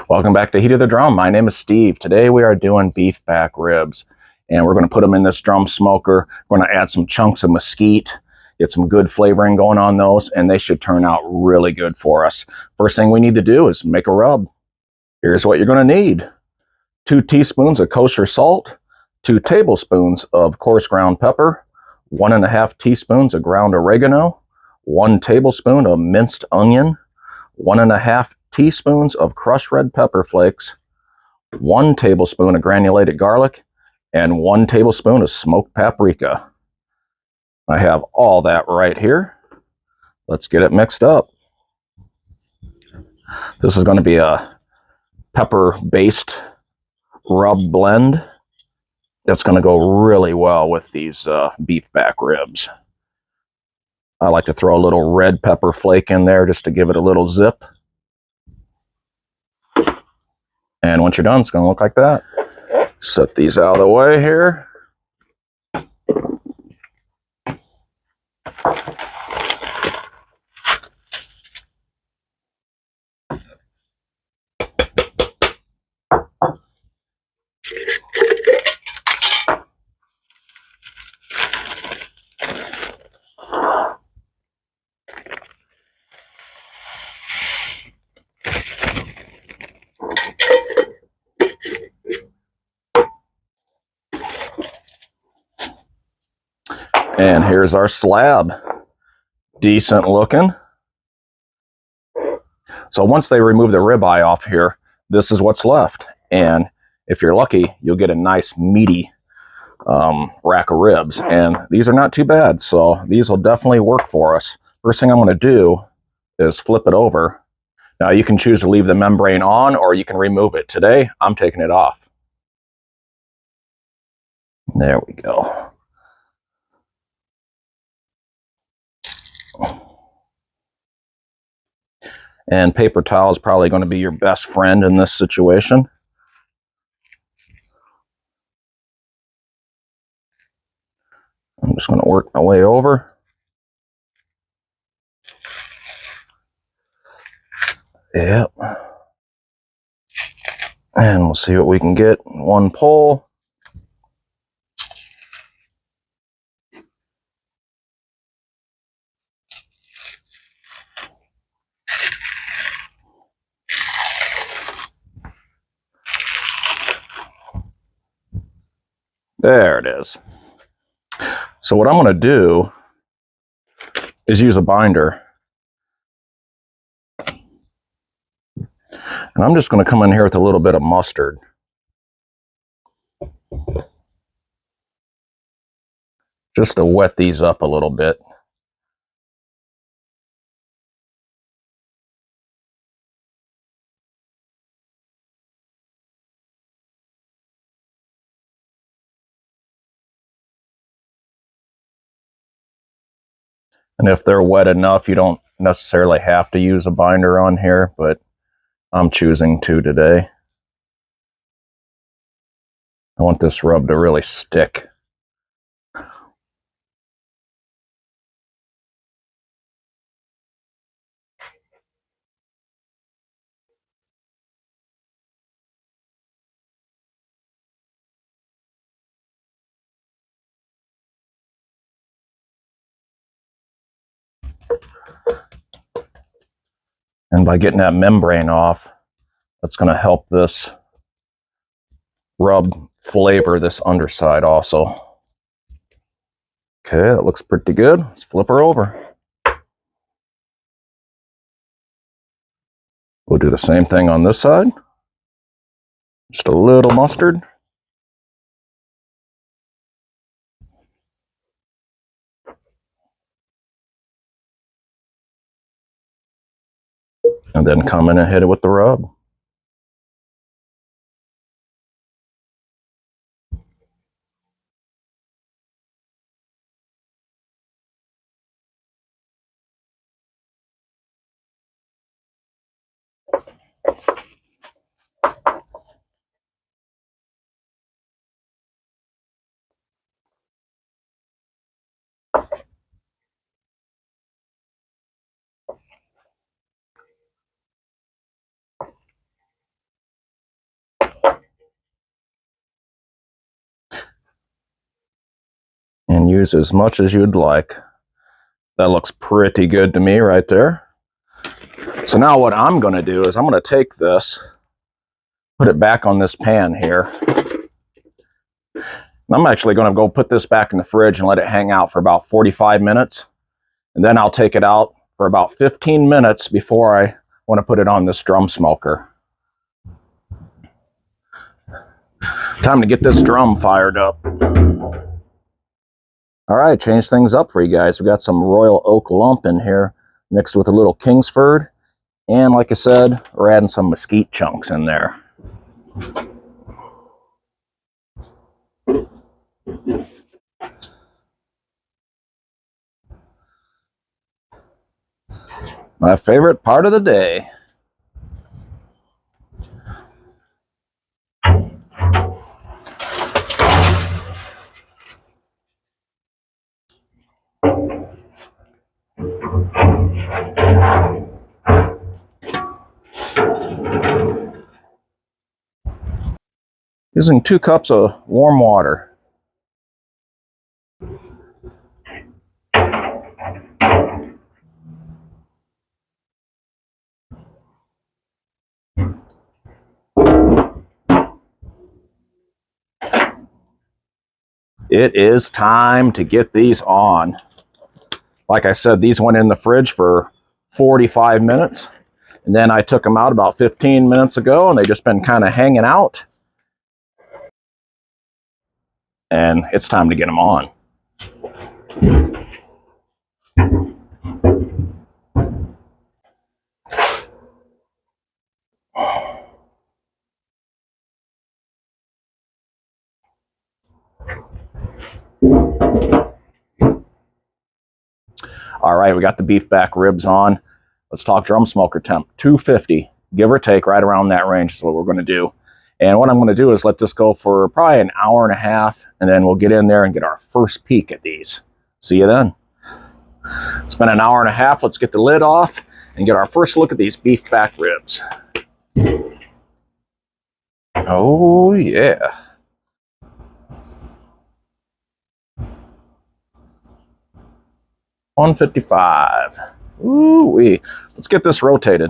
Welcome back to Heat of the Drum. My name is Steve. Today we are doing beef back ribs, and we're going to put them in this drum smoker. We're going to add some chunks of mesquite, get some good flavoring going on those, and they should turn out really good for us. First thing we need to do is make a rub. Here's what you're going to need. 2 teaspoons of kosher salt, 2 tablespoons of coarse ground pepper, 1.5 teaspoons of ground oregano, 1 tablespoon of minced onion, 1.5 teaspoons of crushed red pepper flakes, 1 tablespoon of granulated garlic, and 1 tablespoon of smoked paprika. I have all that right here. Let's get it mixed up. This is going to be a pepper-based rub blend that's going to go really well with these beef back ribs. I like to throw a little red pepper flake in there just to give it a little zip. And once you're done, it's going to look like that. Set these out of the way here. And here's our slab. Decent looking. So once they remove the ribeye off here, this is what's left. And if you're lucky, you'll get a nice meaty rack of ribs. And these are not too bad, so these will definitely work for us. First thing I'm going to do is flip it over. Now you can choose to leave the membrane on or you can remove it. Today, I'm taking it off. There we go. And paper towel is probably going to be your best friend in this situation. I'm just going to work my way over. Yep. And we'll see what we can get in one pull. There it is. So what I'm going to do is use a binder. And I'm just going to come in here with a little bit of mustard. Just to wet these up a little bit. And if they're wet enough, you don't necessarily have to use a binder on here, but I'm choosing to today. I want this rub to really stick. And by getting that membrane off, that's going to help this rub flavor this underside also. Okay, that looks pretty good. Let's flip her over. We'll do the same thing on this side. Just a little mustard. And then come in and hit it with the rub. and use as much as you'd like. That looks pretty good to me right there. So now what I'm going to do is I'm going to take this, put it back on this pan here. I'm actually going to go put this back in the fridge and let it hang out for about 45 minutes. And then I'll take it out for about 15 minutes before I want to put it on this drum smoker. Time to get this drum fired up. All right, change things up for you guys. We got some Royal Oak lump in here mixed with a little Kingsford. And like I said, we're adding some Mesquite chunks in there. My favorite part of the day. Using 2 cups of warm water. It is time to get these on. Like I said, these went in the fridge for 45 minutes. And then I took them out about 15 minutes ago, and they've just been kind of hanging out. And it's time to get them on. All right, we got the beef back ribs on. Let's talk drum smoker temp. 250, give or take, right around that range is what we're going to do. And what I'm going to do is let this go for probably an hour and a half, and then we'll get in there and get our first peek at these. See you then. It's been an hour and a half. Let's get the lid off and get our first look at these beef back ribs. Oh, yeah. $155. Ooh-wee. Let's get this rotated.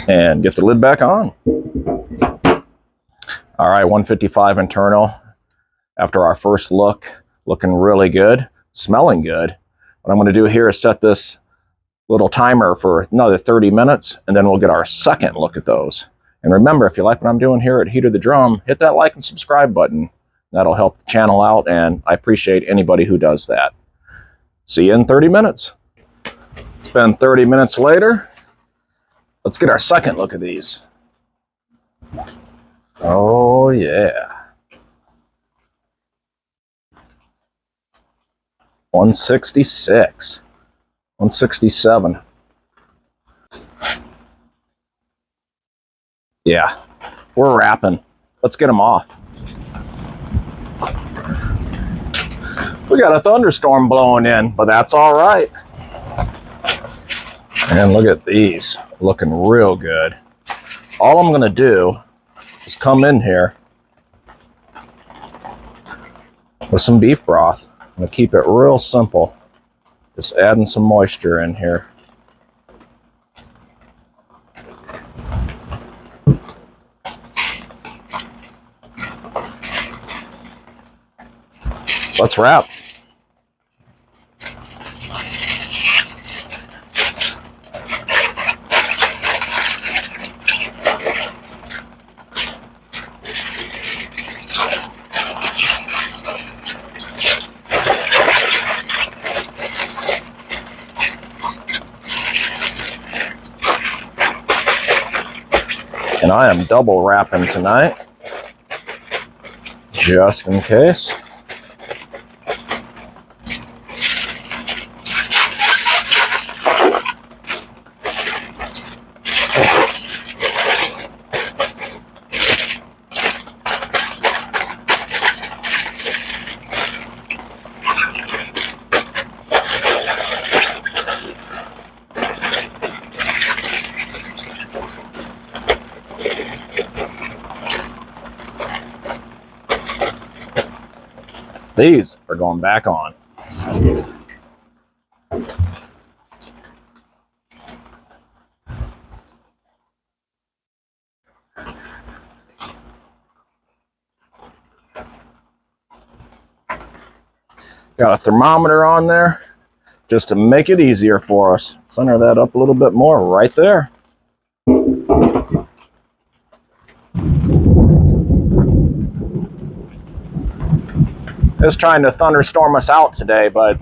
And get the lid back on. All right, 155 internal. After our first look, looking really good, smelling good. What I'm going to do here is set this little timer for another 30 minutes, and then we'll get our second look at those. And remember, if you like what I'm doing here at Heat of the Drum, hit that like and subscribe button. That'll help the channel out, and I appreciate anybody who does that. See you in 30 minutes. It's been 30 minutes later. Let's get our second look at these. Oh, yeah. 166. 167. Yeah, we're wrapping. Let's get them off. We got a thunderstorm blowing in, but that's all right. And look at these, looking real good. All I'm gonna do is come in here with some beef broth. I'm gonna keep it real simple. Just adding some moisture in here. Let's wrap. And I am double wrapping tonight, just in case. These are going back on. Got a thermometer on there just to make it easier for us. Center that up a little bit more right there. It's trying to thunderstorm us out today, but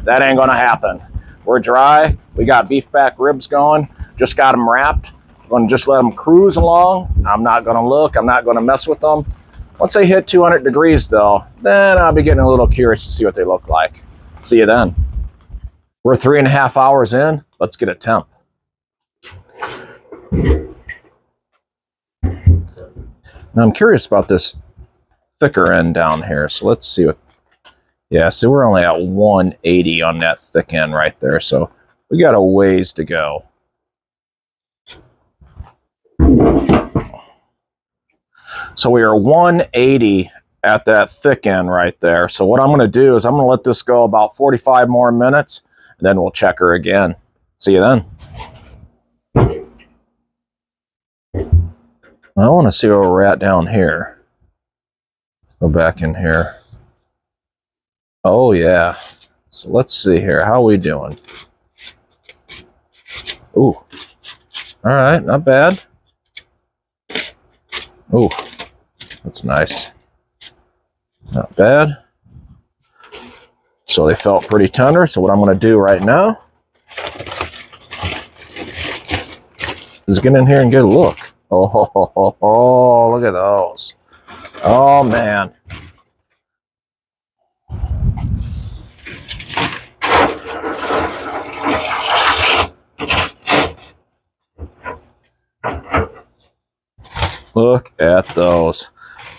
that ain't gonna happen. We're dry. We got beef back ribs going. Just got them wrapped. I'm gonna just let them cruise along. I'm not gonna look. I'm not gonna mess with them. Once they hit 200 degrees though, then I'll be getting a little curious to see what they look like. See you then. We're 3.5 hours in. Let's get a temp. Now I'm curious about this thicker end down here. So let's see what, yeah, so we're only at 180 on that thick end right there. So we got a ways to go. So we are 180 at that thick end right there. So what I'm going to do is I'm going to let this go about 45 more minutes, and then we'll check her again. See you then. I want to see where we're at down here. Go back in here. Oh yeah. So let's see here. How are we doing? Ooh. All right, not bad. Ooh, that's nice. Not bad. So they felt pretty tender. So what I'm going to do right now is get in here and get a look. Oh, look at those. Oh, man. Look at those.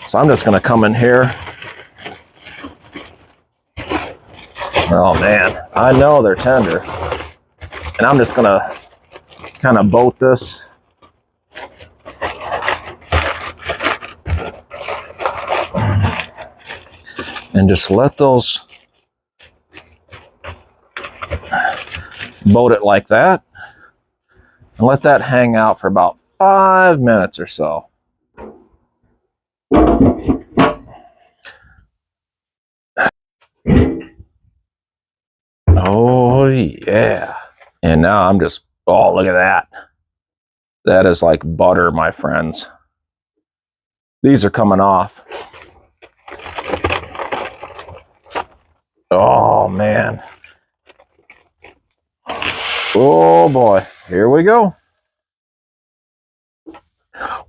So I'm just going to come in here. Oh, man. I know they're tender. And I'm just going to kind of boat this. And just let those, boat it like that. And let that hang out for about 5 minutes or so. Oh, yeah. And now I'm just, oh, look at that. That is like butter, my friends. These are coming off. Oh, man. Oh, boy. Here we go.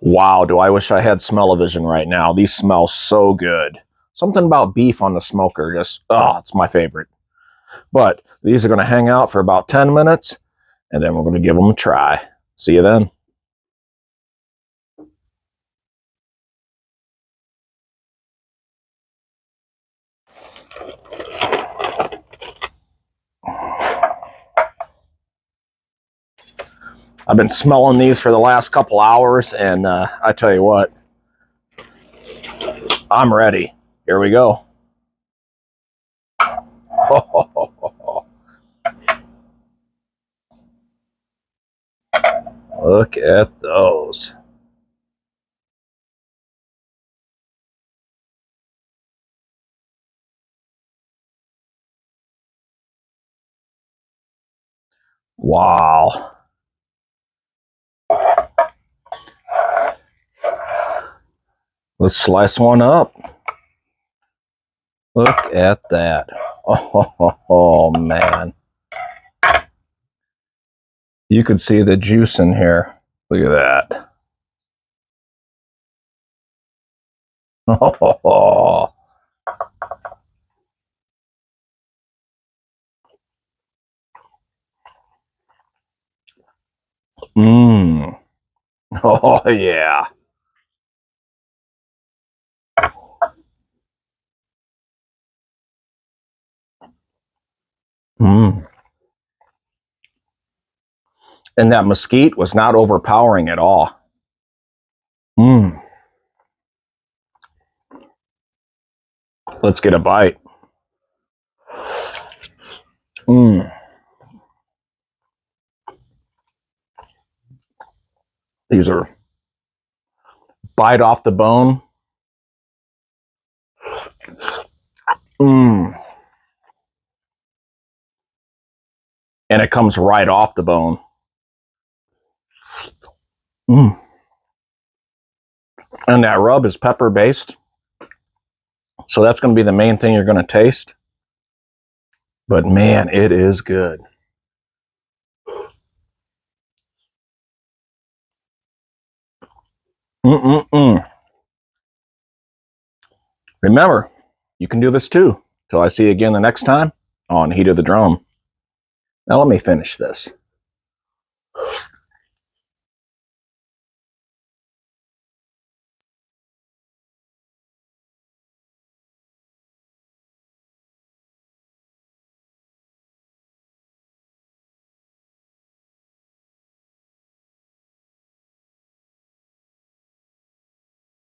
Wow, do I wish I had smell-o-vision right now. These smell so good. Something about beef on the smoker just, oh, it's my favorite. But these are going to hang out for about 10 minutes, and then we're going to give them a try. See you then. I've been smelling these for the last couple hours, and I tell you what, I'm ready. Here we go. Look at those. Wow. Let's slice one up. Look at that. Oh, man. You could see the juice in here. Look at that. Oh. Mmm. Oh, yeah. Mmm. And that mesquite was not overpowering at all. Mmm. Let's get a bite. Mm. These are bite off the bone. Mm. And it comes right off the bone. Mm. And that rub is pepper based. So that's going to be the main thing you're going to taste. But man, it is good. Mm-mm-mm. Remember, you can do this too. Till I see you again the next time on Heat of the Drum. Now let me finish this.